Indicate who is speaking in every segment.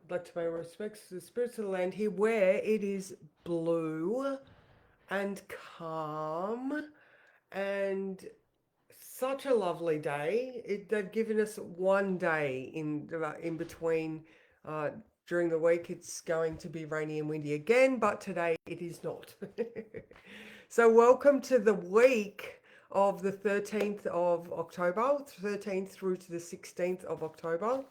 Speaker 1: I'd like to pay my respects to the spirits of the land here where it is blue and calm and such a lovely day. They've given us one day in between. Uh, During the week, it's going to be rainy and windy again, but today it is not. So, welcome to the week of the 13th of October, 13th through to the 16th of October.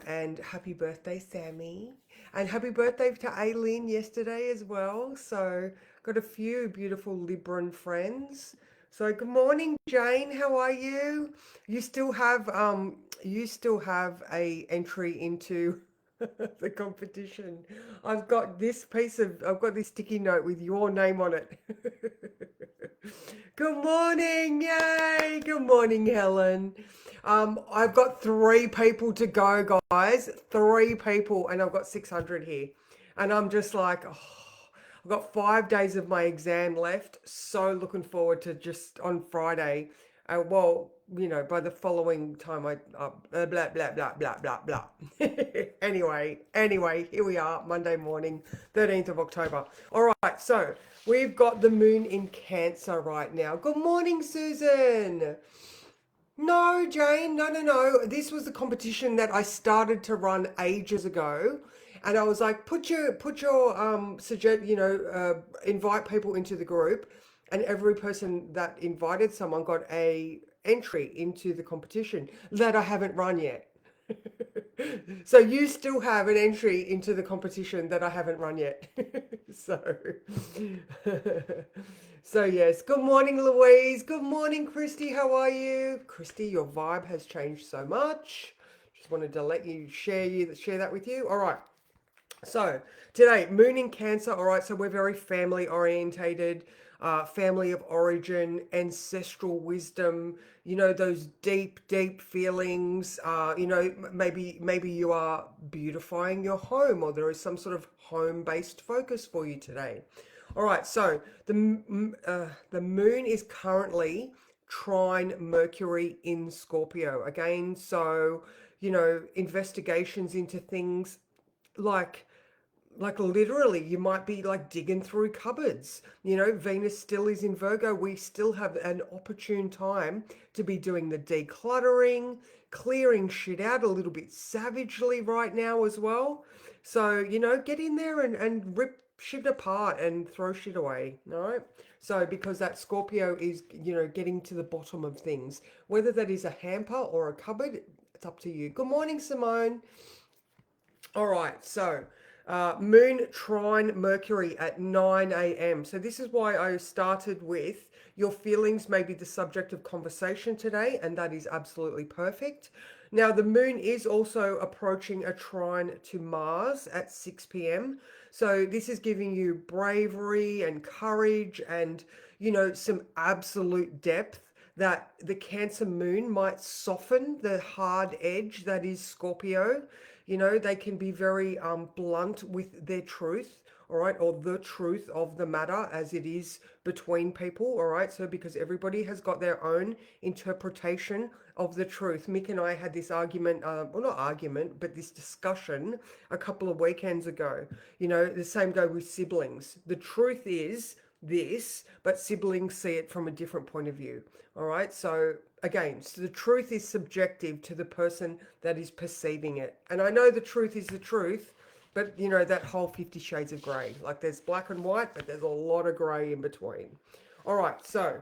Speaker 1: And happy birthday, Sammy. And happy birthday to Aileen yesterday as well. So, got a few beautiful Libran friends. So, good morning, Jane. How are you? You still have a entry into the competition. I've got this sticky note with your name on it. Good morning, yay! Good morning, Helen. I've got three people to go, guys. Three people, and I've got 600 here. And I'm just like, oh, I've got 5 days of my exam left. So looking forward to just on Friday. By the following time blah, blah, blah, blah, blah, blah. Anyway, here we are, Monday morning, 13th of October. All right, so we've got the moon in Cancer right now. Good morning, Susan. No, Jane, no, no, no. This was the competition that I started to run ages ago. And I was like, invite people into the group. And every person that invited someone got a entry into the competition that I haven't run yet. So you still have an entry into the competition that I haven't run yet. So, so yes. Good morning, Louise. Good morning, Christy. How are you, Christy? Your vibe has changed so much. Just wanted to let you share that with you. All right. So today, Moon in Cancer. All right, so we're very family orientated, family of origin, ancestral wisdom. You know those deep, deep feelings. Maybe you are beautifying your home, or there is some sort of home-based focus for you today. All right, so the moon is currently trine Mercury in Scorpio again. So investigations into things like literally you might be like digging through cupboards. Venus still is in Virgo. We still have an opportune time to be doing the decluttering, clearing shit out a little bit savagely right now as well. So get in there and rip shit apart and throw shit away. All right. So because that Scorpio is getting to the bottom of things, whether that is a hamper or a cupboard, it's up to you. Good morning, Simone. All right, so Moon trine Mercury at 9 a.m. So this is why I started with your feelings may be the subject of conversation today, and that is absolutely perfect. Now, the moon is also approaching a trine to Mars at 6 p.m. So this is giving you bravery and courage and, some absolute depth that the Cancer moon might soften the hard edge that is Scorpio. They can be very blunt with their truth, all right, or the truth of the matter as it is between people, all right. So because everybody has got their own interpretation of the truth. Mick and I had this argument, well, not argument, but this discussion a couple of weekends ago. The same go with siblings. The truth is this, but siblings see it from a different point of view. All right. So again, so the truth is subjective to the person that is perceiving it. And I know the truth is the truth, but that whole 50 shades of grey. Like there's black and white, but there's a lot of grey in between. All right. So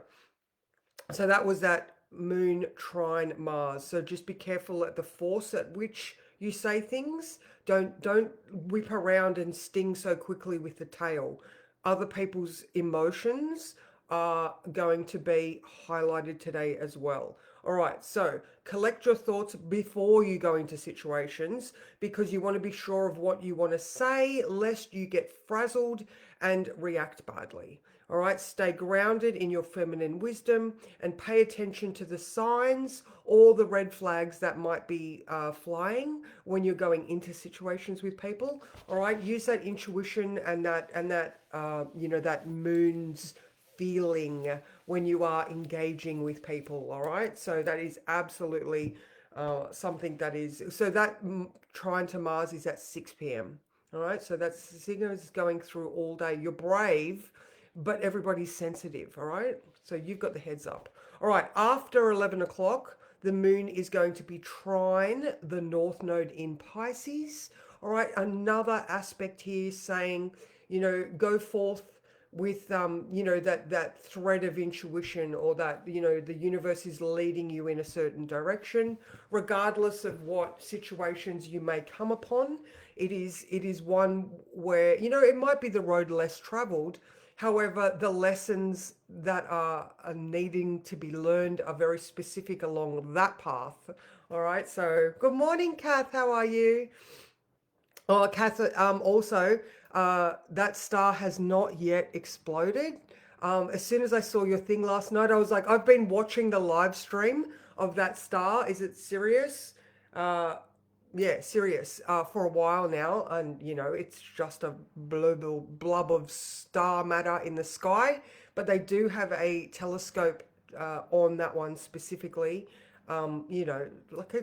Speaker 1: that was that moon trine Mars. So just be careful at the force at which you say things. Don't whip around and sting so quickly with the tail. Other people's emotions are going to be highlighted today as well. All right, so collect your thoughts before you go into situations because you want to be sure of what you want to say, lest you get frazzled and react badly. All right, stay grounded in your feminine wisdom and pay attention to the signs or the red flags that might be flying when you're going into situations with people. All right, use that intuition and that moon's feeling when you are engaging with people. All right, so that is absolutely something that is, so that trine to Mars is at 6 p.m. All right, so that's signals going through all day. You're brave, but everybody's sensitive. All right, so you've got the heads up. All right, after 11 o'clock, the moon is going to be trine the north node in Pisces. All right, another aspect here saying, go forth with that thread of intuition, or that the universe is leading you in a certain direction, regardless of what situations you may come upon. It is one where it might be the road less traveled. However, the lessons that are needing to be learned are very specific along that path. All right, so good morning, Kath, how are you? Oh, Kath, also, that star has not yet exploded. As soon as I saw your thing last night, I was like, I've been watching the live stream of that star. Is it Sirius? Uh, yeah, Sirius, for a while now. And, it's just a blub of star matter in the sky. But they do have a telescope on that one specifically. Like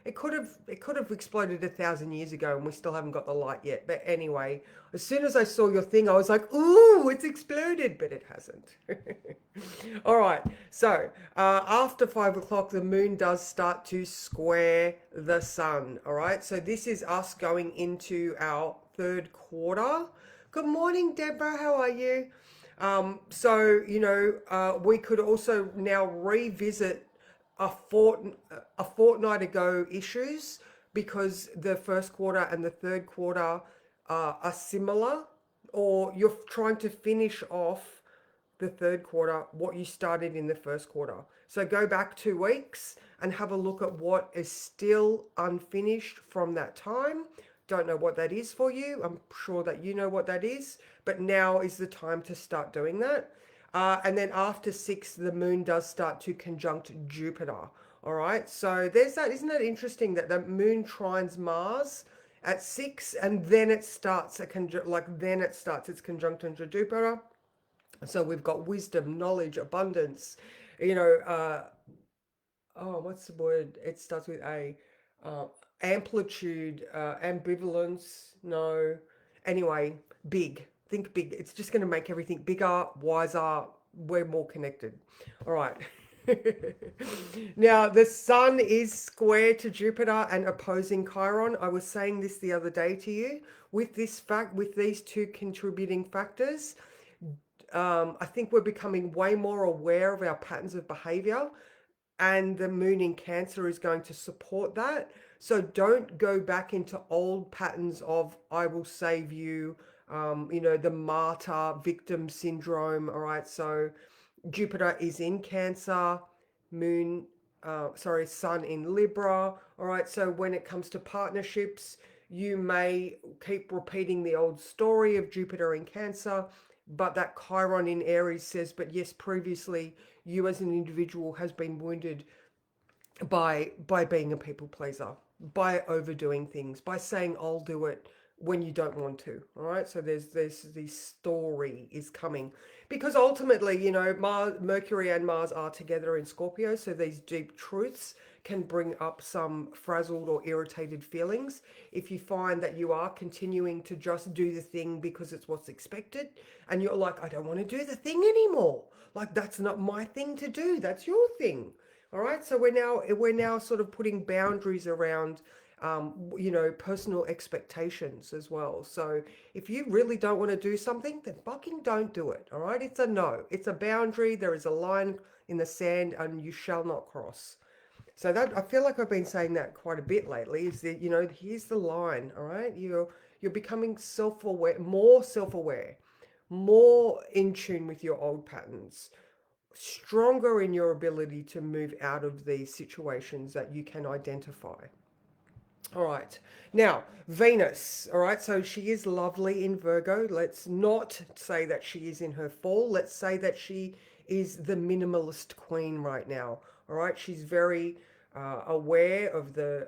Speaker 1: it could have exploded 1,000 years ago, and we still haven't got the light yet. But anyway, as soon as I saw your thing, I was like, "Ooh, it's exploded!" But it hasn't. All right. So after 5 o'clock, the moon does start to square the sun. All right. So this is us going into our third quarter. Good morning, Deborah. How are you? We could also now revisit a fortnight ago issues, because the first quarter and the third quarter are similar, or you're trying to finish off the third quarter what you started in the first quarter. So go back 2 weeks and have a look at what is still unfinished from that time. Don't know what that is for you. I'm sure that you know what that is, but now is the time to start doing that. And then after 6, the moon does start to conjunct Jupiter. All right. So there's that. Isn't that interesting that the moon trines Mars at 6, and then it starts then it starts its conjunction to Jupiter. So we've got wisdom, knowledge, abundance. You know, oh, what's the word? It starts with A. Uh, Amplitude, ambivalence. No. Anyway, big. Think big. It's just going to make everything bigger, wiser. We're more connected. All right. Now, the sun is square to Jupiter and opposing Chiron. I was saying this the other day to you. With these two contributing factors, I think we're becoming way more aware of our patterns of behavior, and the moon in Cancer is going to support that. So don't go back into old patterns of "I will save you," the martyr victim syndrome. All right, so Jupiter is in Cancer, Sun in Libra. All right, so when it comes to partnerships, you may keep repeating the old story of Jupiter in Cancer, but that Chiron in Aries says, but yes, previously you as an individual has been wounded by being a people pleaser, by overdoing things, by saying I'll do it when you don't want to. All right, so there's this story is coming, because ultimately, Mercury and Mars are together in Scorpio, so these deep truths can bring up some frazzled or irritated feelings. If you find that you are continuing to just do the thing because it's what's expected, and you're like, I don't want to do the thing anymore, like that's not my thing to do, that's your thing. All right, so we're now sort of putting boundaries around, personal expectations as well. So if you really don't want to do something, then fucking don't do it. All right, it's a no. It's a boundary. There is a line in the sand, and you shall not cross. So that, I feel like I've been saying that quite a bit lately. Is that here's the line. All right, you're becoming self-aware, more in tune with your old patterns, stronger in your ability to move out of these situations that you can identify. All right. Now, Venus. All right. So she is lovely in Virgo. Let's not say that she is in her fall. Let's say that she is the minimalist queen right now. All right. She's very aware of there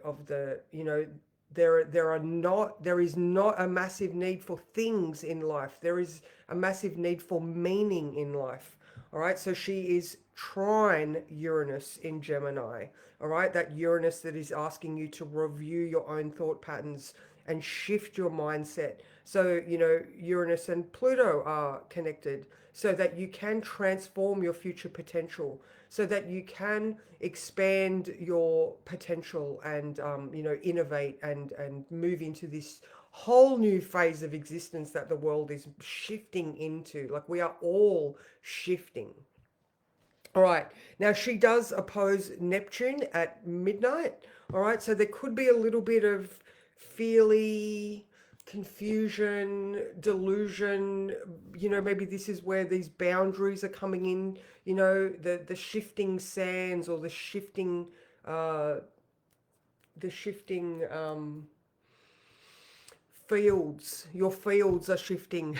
Speaker 1: is not a massive need for things in life. There is a massive need for meaning in life. All right, so she is trine Uranus in Gemini. All right, that Uranus that is asking you to review your own thought patterns and shift your mindset. So, Uranus and Pluto are connected so that you can transform your future potential, so that you can expand your potential and, innovate and move into this whole new phase of existence that the world is shifting into. Like we are all shifting. All right. Now she does oppose Neptune at midnight. All right. So there could be a little bit of feely confusion, delusion. Maybe this is where these boundaries are coming in. The shifting sands or uh, the shifting fields. Your fields are shifting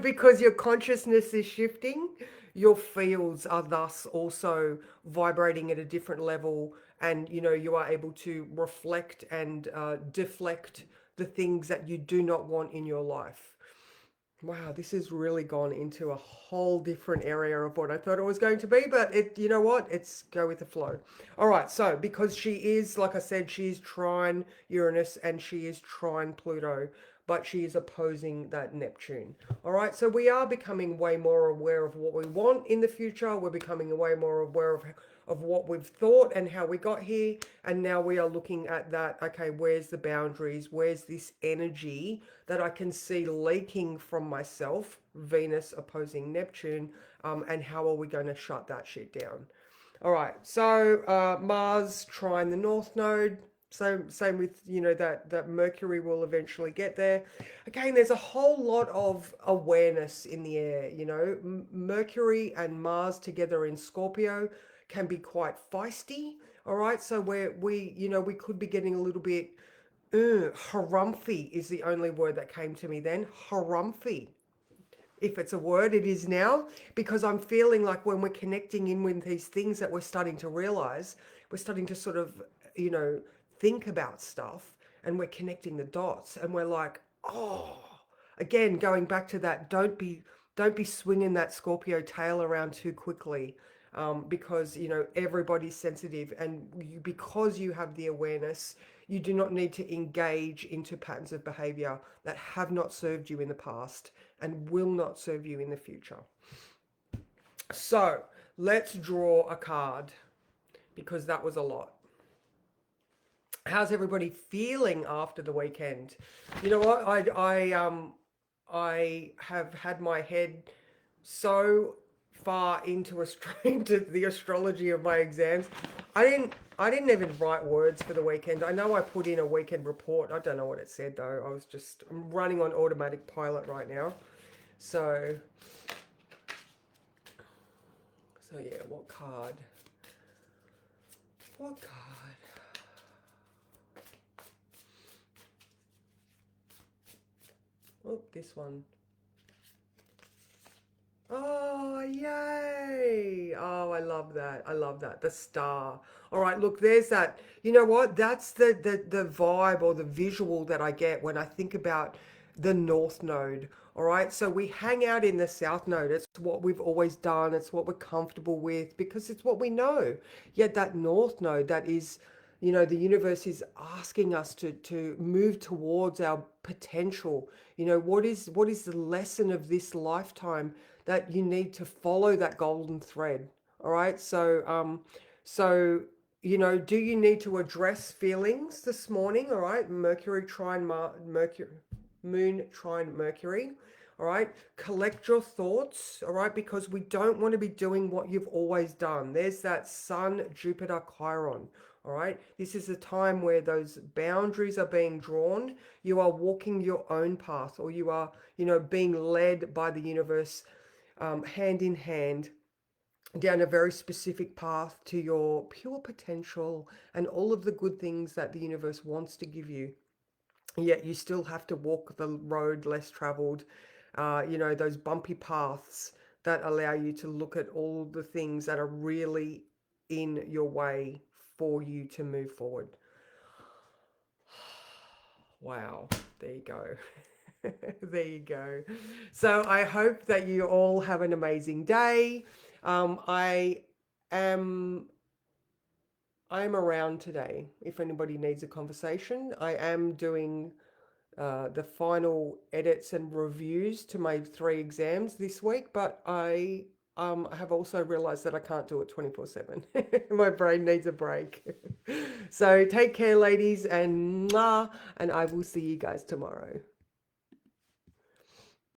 Speaker 1: because your consciousness is shifting. Your fields are thus also vibrating at a different level, and you are able to reflect and deflect the things that you do not want in your life. Wow, this has really gone into a whole different area of what I thought it was going to be, but you know what? It's go with the flow. All right, so because she is, like I said, she's trine Uranus and she is trine Pluto, but she is opposing that Neptune. All right, so we are becoming way more aware of what we want in the future. We're becoming way more aware of what we've thought and how we got here. And now we are looking at that. Okay, where's the boundaries? Where's this energy that I can see leaking from myself, Venus opposing Neptune, and how are we going to shut that shit down? All right, so Mars trine the North Node. So same with that Mercury will eventually get there. Again, there's a whole lot of awareness in the air. Mercury and Mars together in Scorpio can be quite feisty. All right, so we could be getting a little bit harumphy is the only word that came to me then. Harumphy. If it's a word, it is now, because I'm feeling like when we're connecting in with these things that we're starting to realize, we're starting to sort of, you know, think about stuff and we're connecting the dots and we're like, oh, again, going back to that, don't be swinging that Scorpio tail around too quickly. Because everybody's sensitive, and because you have the awareness, you do not need to engage into patterns of behavior that have not served you in the past and will not serve you in the future. So let's draw a card because that was a lot. How's everybody feeling after the weekend? You know what? I have had my head so far into into the astrology of my exams. I didn't even write words for the weekend. I know I put in a weekend report. I don't know what it said though. I'm running on automatic pilot right now. So yeah, what card? What card? Oh, this one. Oh, yay. Oh, I love that. I love that. The star. All right, look, there's that. You know what? That's the vibe or the visual that I get when I think about the North Node. All right, so we hang out in the South Node. It's what we've always done. It's what we're comfortable with because it's what we know. Yet that North Node, that is, the universe is asking us to move towards our potential. What is the lesson of this lifetime that you need to follow that golden thread? All right, do you need to address feelings this morning? All right, Mercury trine Mercury, Moon trine Mercury. All right, collect your thoughts. All right, because we don't want to be doing what you've always done. There's that Sun Jupiter Chiron. All right, this is a time where those boundaries are being drawn. You are walking your own path, or you are, being led by the universe, hand in hand down a very specific path to your pure potential and all of the good things that the universe wants to give you. Yet you still have to walk the road less traveled, those bumpy paths that allow you to look at all the things that are really in your way for you to move forward. Wow, there you go. There you go. So I hope that you all have an amazing day. I am around today if anybody needs a conversation. I am doing the final edits and reviews to my 3 exams this week, but I have also realized that I can't do it 24/7. My brain needs a break. So take care, ladies, and mwah, and I will see you guys tomorrow.